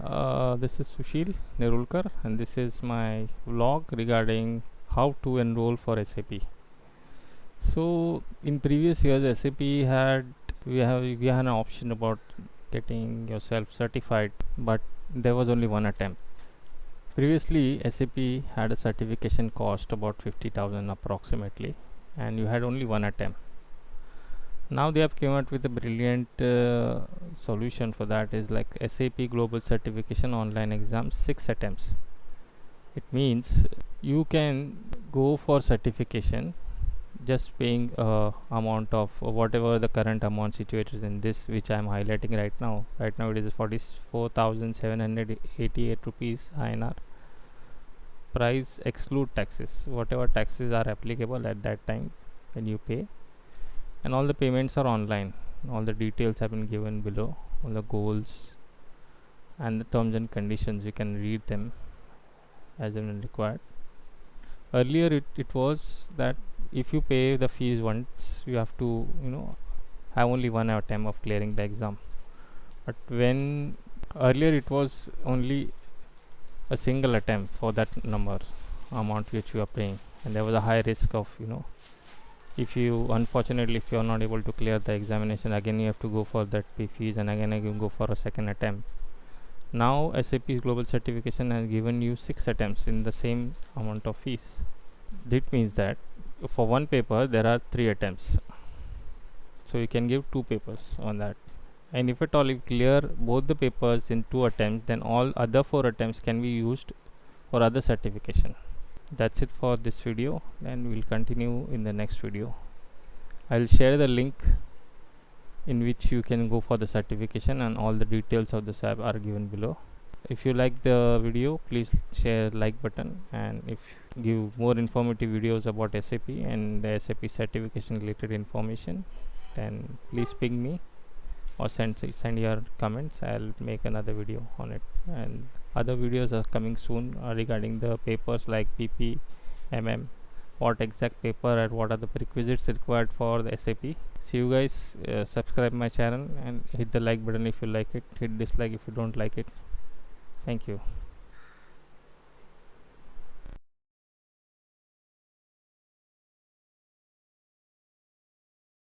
This is Sushil Nerulkar, and this is my vlog regarding how to enroll for SAP. So, in previous years, SAP had we had an option about getting yourself certified, but there was only one attempt. Previously, SAP had a certification cost about 50,000 approximately, and you had only one attempt. Now they have came out with a brilliant solution for that, is like SAP Global Certification Online Exam, 6 attempts. It means you can go for certification just paying amount of whatever the current amount situated in this, which I am highlighting right now. Right now it is 44,788 rupees INR. Price exclude taxes, whatever taxes are applicable at that time when you pay, and all the payments are online. All the details have been given below, all the goals and the terms and conditions. You can read them as and when required. Earlier it was that if you pay the fees once, you have to have only one attempt of clearing the exam. But when earlier it was only a single attempt for that number amount which you are paying, and there was a high risk of if you unfortunately if you are not able to clear the examination, again you have to go for that pay fees, and again go for a second attempt. Now SAP Global Certification has given you 6 attempts in the same amount of fees. That means that for one paper there are 3 attempts, so you can give 2 papers on that. And if at all you clear both the papers in 2 attempts, then all other 4 attempts can be used for other certification. That's it for this video, and we'll continue in the next video. I'll share the link in which you can go for the certification, and all the details of the SAP are given below. If you like the video, please share like button, and if give more informative videos about SAP and the SAP certification related information, then please ping me or send your comments. I'll make another video on it, and other videos are coming soon regarding the papers like PP, MM, what exact paper and what are the prerequisites required for the SAP. See you guys. Subscribe my channel and hit the like button if you like it, hit dislike if you don't like it. Thank you.